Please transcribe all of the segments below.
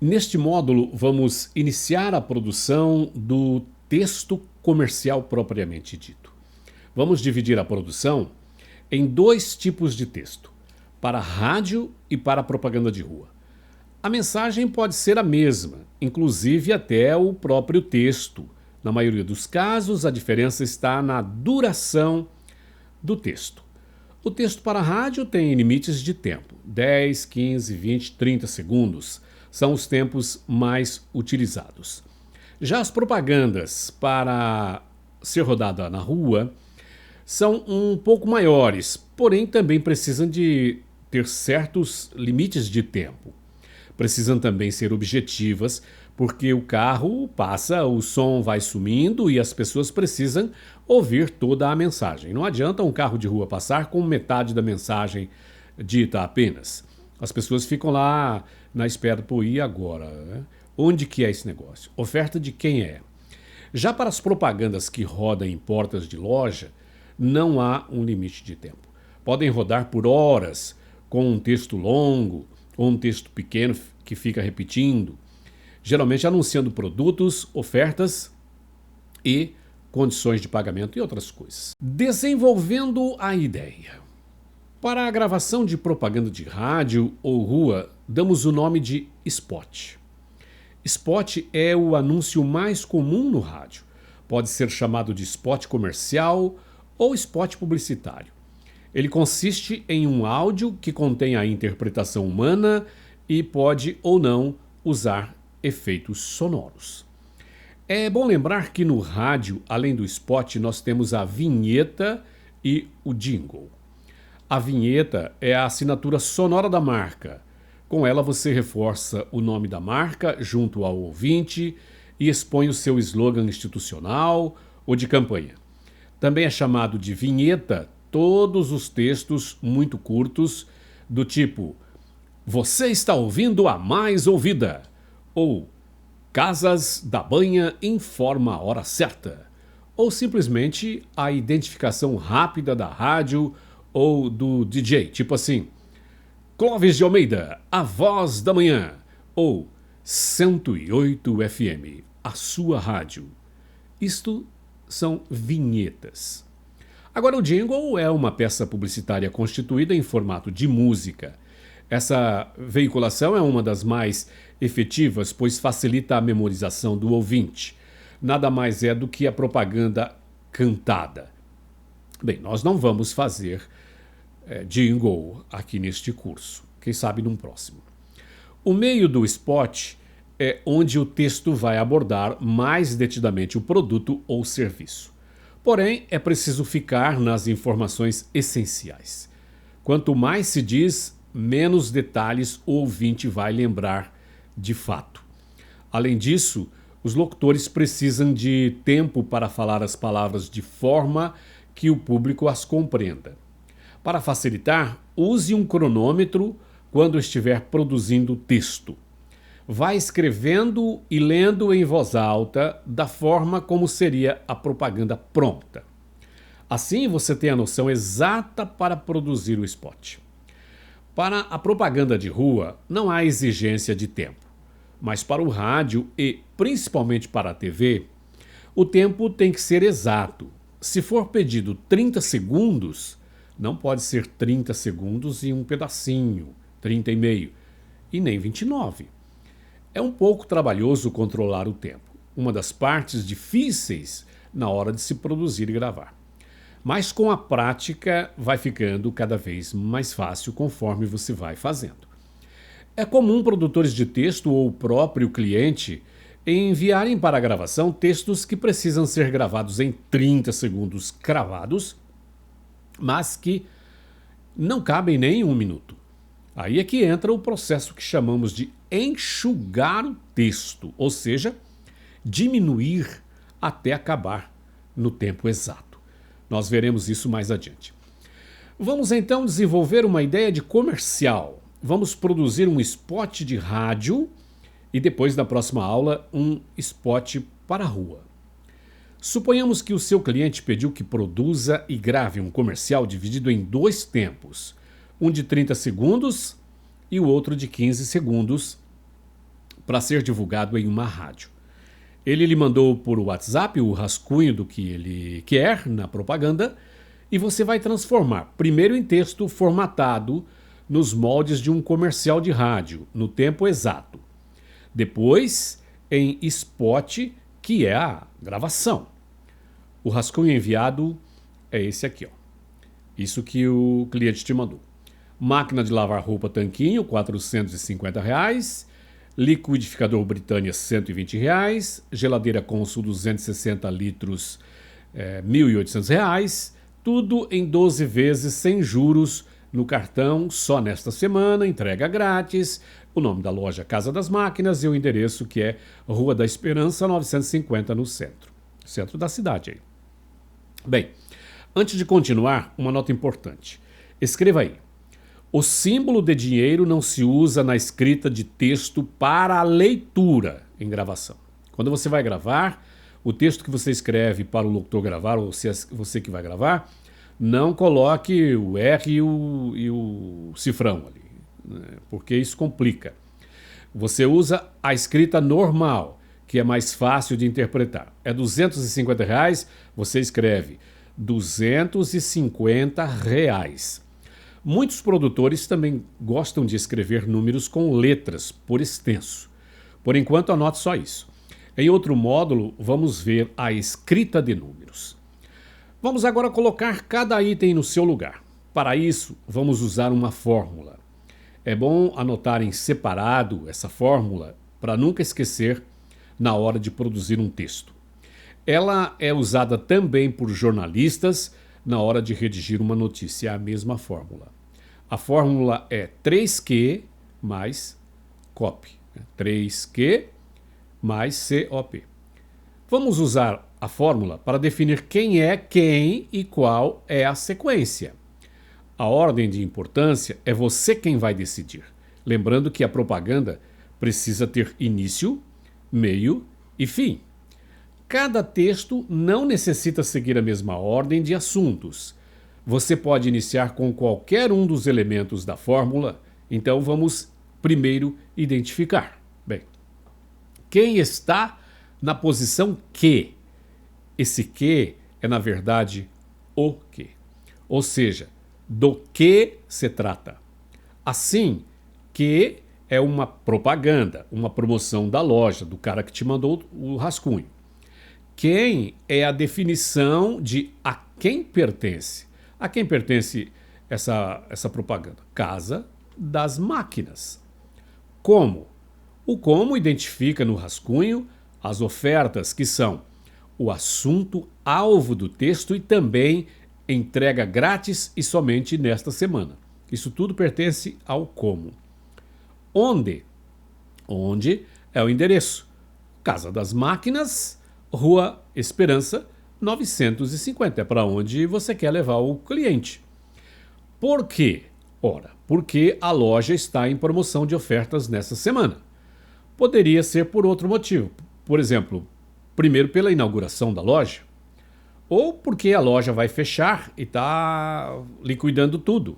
Neste módulo, vamos iniciar a produção do texto comercial propriamente dito. Vamos dividir a produção em dois tipos de texto, para rádio e para propaganda de rua. A mensagem pode ser a mesma, inclusive até o próprio texto. Na maioria dos casos, a diferença está na duração do texto. O texto para rádio tem limites de tempo, 10, 15, 20, 30 segundos. São os tempos mais utilizados. Já as propagandas para ser rodada na rua são um pouco maiores, porém também precisam de ter certos limites de tempo. Precisam também ser objetivas, porque o carro passa, o som vai sumindo e as pessoas precisam ouvir toda a mensagem. Não adianta um carro de rua passar com metade da mensagem dita apenas. As pessoas ficam lá na espera, pô, e agora? Né? Onde que é esse negócio? Oferta de quem é? Já para as propagandas que rodam em portas de loja, não há um limite de tempo. Podem rodar por horas, com um texto longo ou um texto pequeno que fica repetindo, geralmente anunciando produtos, ofertas e condições de pagamento e outras coisas. Desenvolvendo a ideia. Para a gravação de propaganda de rádio ou rua, damos o nome de spot. Spot é o anúncio mais comum no rádio. Pode ser chamado de spot comercial ou spot publicitário. Ele consiste em um áudio que contém a interpretação humana e pode ou não usar efeitos sonoros. É bom lembrar que no rádio, além do spot, nós temos a vinheta e o jingle. A vinheta é a assinatura sonora da marca. Com ela você reforça o nome da marca junto ao ouvinte e expõe o seu slogan institucional ou de campanha. Também é chamado de vinheta todos os textos muito curtos do tipo "Você está ouvindo a mais ouvida" ou "Casas da Banha informa a hora certa" ou simplesmente a identificação rápida da rádio ou do DJ, tipo assim, Clóvis de Almeida, a voz da manhã, ou 108 FM, a sua rádio. Isto são vinhetas. Agora, o jingle é uma peça publicitária constituída em formato de música. Essa veiculação é uma das mais efetivas, pois facilita a memorização do ouvinte. Nada mais é do que a propaganda cantada. Bem, nós não vamos fazer jingle aqui neste curso, quem sabe num próximo. O meio do spot é onde o texto vai abordar mais detidamente o produto ou serviço. Porém, é preciso ficar nas informações essenciais. Quanto mais se diz, menos detalhes o ouvinte vai lembrar de fato. Além disso, os locutores precisam de tempo para falar as palavras de forma que o público as compreenda. Para facilitar, use um cronômetro quando estiver produzindo texto. Vá escrevendo e lendo em voz alta da forma como seria a propaganda pronta. Assim você tem a noção exata para produzir o spot. Para a propaganda de rua, não há exigência de tempo. Mas para o rádio e principalmente para a TV, o tempo tem que ser exato. Se for pedido 30 segundos, não pode ser 30 segundos e um pedacinho, 30 e meio, e nem 29. É um pouco trabalhoso controlar o tempo, uma das partes difíceis na hora de se produzir e gravar. Mas com a prática vai ficando cada vez mais fácil conforme você vai fazendo. É comum produtores de texto ou o próprio cliente enviarem para a gravação textos que precisam ser gravados em 30 segundos cravados, mas que não cabem nem em 1 minuto. Aí é que entra o processo que chamamos de enxugar o texto, ou seja, diminuir até acabar no tempo exato. Nós veremos isso mais adiante. Vamos então desenvolver uma ideia de comercial. Vamos produzir um spot de rádio e depois, na próxima aula, um spot para a rua. Suponhamos que o seu cliente pediu que produza e grave um comercial dividido em 2 tempos, um de 30 segundos e o outro de 15 segundos, para ser divulgado em uma rádio. Ele lhe mandou por WhatsApp o rascunho do que ele quer na propaganda e você vai transformar primeiro em texto formatado nos moldes de um comercial de rádio, no tempo exato. Depois, em spot, que é a gravação. O rascunho enviado é esse aqui, ó. Isso que o cliente te mandou. Máquina de lavar roupa Tanquinho, R$450. Liquidificador Britânia, R$120. Geladeira Consul 260 litros, R$1.800. Tudo em 12 vezes sem juros no cartão, só nesta semana, entrega grátis. O nome da loja Casa das Máquinas e o endereço que é Rua da Esperança 950 no centro da cidade aí. Bem, antes de continuar, uma nota importante. Escreva aí. O símbolo de dinheiro não se usa na escrita de texto para a leitura em gravação. Quando você vai gravar, o texto que você escreve para o locutor gravar, ou se é você que vai gravar, não coloque o R e o cifrão ali, né? Porque isso complica. Você usa a escrita normal, que é mais fácil de interpretar. É R$250, você escreve R$250. Muitos produtores também gostam de escrever números com letras, por extenso. Por enquanto, anote só isso. Em outro módulo, vamos ver a escrita de números. Vamos agora colocar cada item no seu lugar. Para isso, vamos usar uma fórmula. É bom anotar em separado essa fórmula para nunca esquecer na hora de produzir um texto. Ela é usada também por jornalistas na hora de redigir uma notícia, é a mesma fórmula. A fórmula é 3Q mais COP. 3Q mais COP. Vamos usar a fórmula para definir quem é quem e qual é a sequência. A ordem de importância é você quem vai decidir. Lembrando que a propaganda precisa ter início, meio e fim. Cada texto não necessita seguir a mesma ordem de assuntos. Você pode iniciar com qualquer um dos elementos da fórmula, então vamos primeiro identificar. Bem, quem está na posição que? Esse que é, na verdade, o que. Ou seja, do que se trata. Assim, que é uma propaganda, uma promoção da loja, do cara que te mandou o rascunho. Quem é a definição de a quem pertence. A quem pertence essa propaganda? Casa das Máquinas. Como? O como identifica no rascunho as ofertas que são o assunto alvo do texto e também entrega grátis e somente nesta semana. Isso tudo pertence ao como. Onde? Onde é o endereço. Casa das Máquinas, Rua Esperança 950. É para onde você quer levar o cliente. Por quê? Ora, porque a loja está em promoção de ofertas nessa semana. Poderia ser por outro motivo. Por exemplo, primeiro pela inauguração da loja, ou porque a loja vai fechar e está liquidando tudo.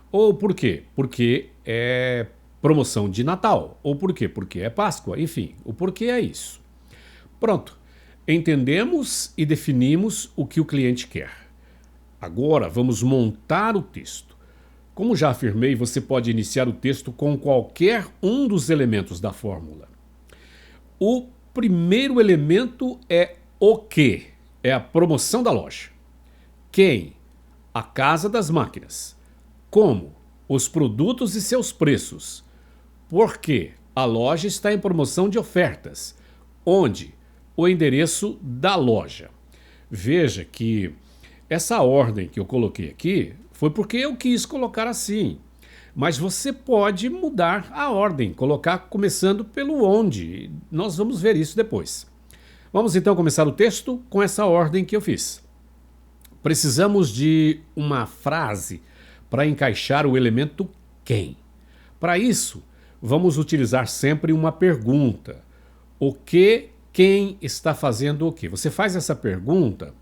Ou por quê? Porque é promoção de Natal. Ou por quê? Porque é Páscoa. Enfim, o porquê é isso. Pronto. Entendemos e definimos o que o cliente quer. Agora vamos montar o texto. Como já afirmei, você pode iniciar o texto com qualquer um dos elementos da fórmula. O primeiro elemento é o que? É a promoção da loja. Quem? A Casa das Máquinas. Como? Os produtos e seus preços. Por quê? A loja está em promoção de ofertas. Onde? O endereço da loja. Veja que essa ordem que eu coloquei aqui foi porque eu quis colocar assim. Mas você pode mudar a ordem, colocar começando pelo onde. Nós vamos ver isso depois. Vamos então começar o texto com essa ordem que eu fiz. Precisamos de uma frase para encaixar o elemento quem. Para isso, vamos utilizar sempre uma pergunta. O que, quem está fazendo o quê? Você faz essa pergunta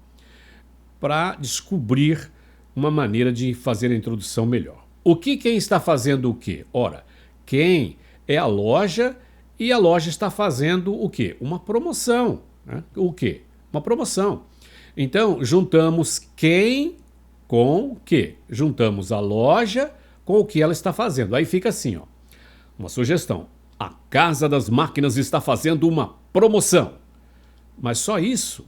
para descobrir uma maneira de fazer a introdução melhor. O que, quem está fazendo o quê? Ora, quem é a loja E a loja está fazendo o quê? Uma promoção, né? O quê? Uma promoção. Então, juntamos quem com o quê? Juntamos a loja com o que ela está fazendo. Aí fica assim, ó. Uma sugestão. A Casa das Máquinas está fazendo uma promoção. Mas só isso?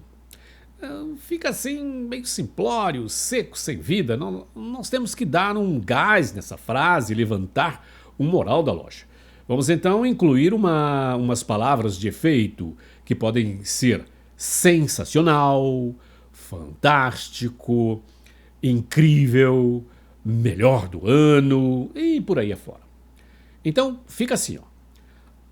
Fica assim, meio simplório, seco, sem vida. Nós temos que dar um gás nessa frase, levantar o moral da loja. Vamos então incluir umas palavras de efeito que podem ser sensacional, fantástico, incrível, melhor do ano e por aí afora. Então fica assim, ó.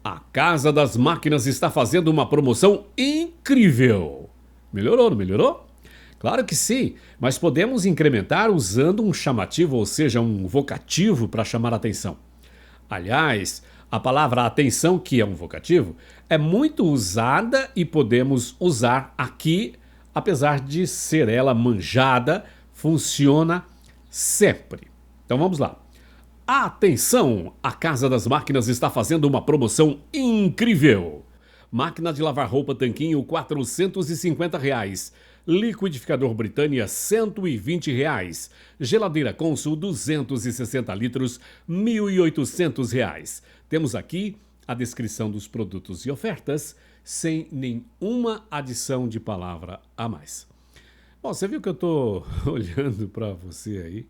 A Casa das Máquinas está fazendo uma promoção incrível. Melhorou, não melhorou? Claro que sim, mas podemos incrementar usando um chamativo, ou seja, um vocativo para chamar a atenção. Aliás, a palavra atenção, que é um vocativo, é muito usada e podemos usar aqui, apesar de ser ela manjada, funciona sempre. Então vamos lá. Atenção! A Casa das Máquinas está fazendo uma promoção incrível. Máquina de lavar roupa Tanquinho, R$ 450. Liquidificador Britânia, R$ 120. Geladeira Consul, 260 litros, R$ 1.800. Temos aqui a descrição dos produtos e ofertas, sem nenhuma adição de palavra a mais. Bom, você viu que eu estou olhando para você aí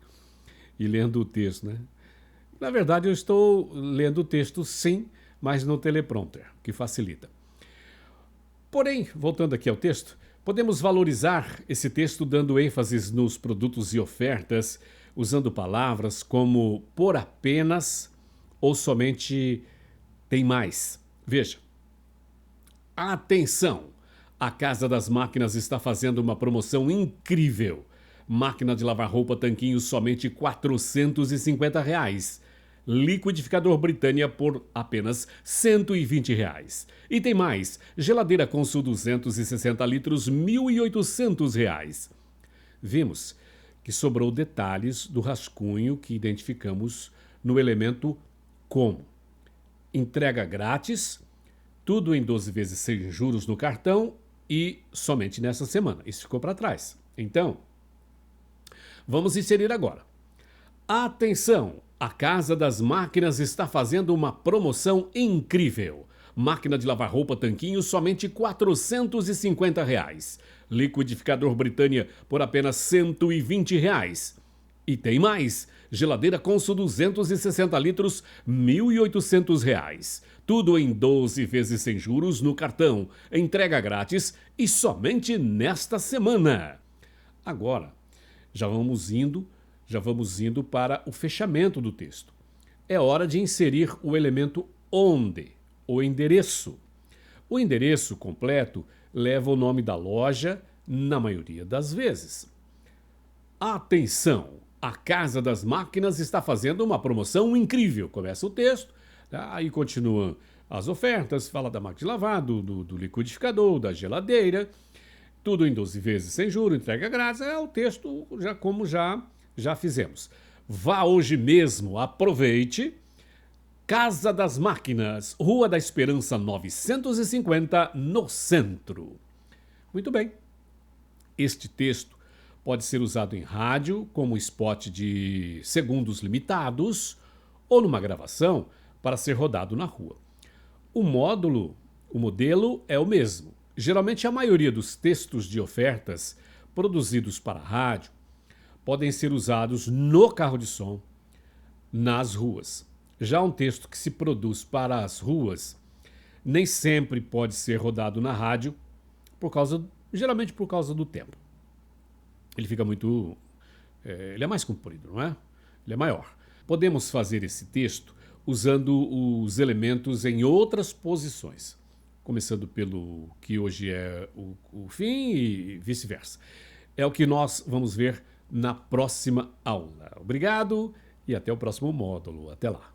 e lendo o texto, né? Na verdade, eu estou lendo o texto sim, mas no teleprompter, que facilita. Porém, voltando aqui ao texto, podemos valorizar esse texto dando ênfase nos produtos e ofertas, usando palavras como por apenas ou somente tem mais. Veja. Atenção! A Casa das Máquinas está fazendo uma promoção incrível. Máquina de lavar roupa Tanquinho somente R$ 450. Liquidificador Britânia por apenas R$ 120. E tem mais, geladeira Consul 260 litros, R$ 1.800. Vimos que sobrou detalhes do rascunho que identificamos no elemento como. Entrega grátis, tudo em 12 vezes sem juros no cartão e somente nessa semana. Isso ficou para trás. Então, vamos inserir agora. Atenção! A Casa das Máquinas está fazendo uma promoção incrível. Máquina de lavar roupa Tanquinho somente R$ 450. Liquidificador Britânia por apenas R$ 120. E tem mais. Geladeira Consul 260 litros, R$ 1.800. Tudo em 12 vezes sem juros no cartão. Entrega grátis e somente nesta semana. Agora, já vamos indo para o fechamento do texto. É hora de inserir o elemento onde, o endereço. O endereço completo leva o nome da loja na maioria das vezes. Atenção! A Casa das Máquinas está fazendo uma promoção incrível. Começa o texto, aí continuam as ofertas, fala da máquina de lavar, do liquidificador, da geladeira, tudo em 12 vezes sem juros, entrega grátis. É o texto como já fizemos. Vá hoje mesmo, aproveite. Casa das Máquinas, Rua da Esperança 950, no centro. Muito bem. Este texto pode ser usado em rádio como spot de segundos limitados ou numa gravação para ser rodado na rua. O modelo é o mesmo. Geralmente a maioria dos textos de ofertas produzidos para rádio podem ser usados no carro de som, nas ruas. Já um texto que se produz para as ruas nem sempre pode ser rodado na rádio, geralmente por causa do tempo. Ele fica muito... ele é mais comprido, não é? Ele é maior. Podemos fazer esse texto usando os elementos em outras posições, começando pelo que hoje é o fim e vice-versa. É o que nós vamos ver na próxima aula. Obrigado e até o próximo módulo. Até lá.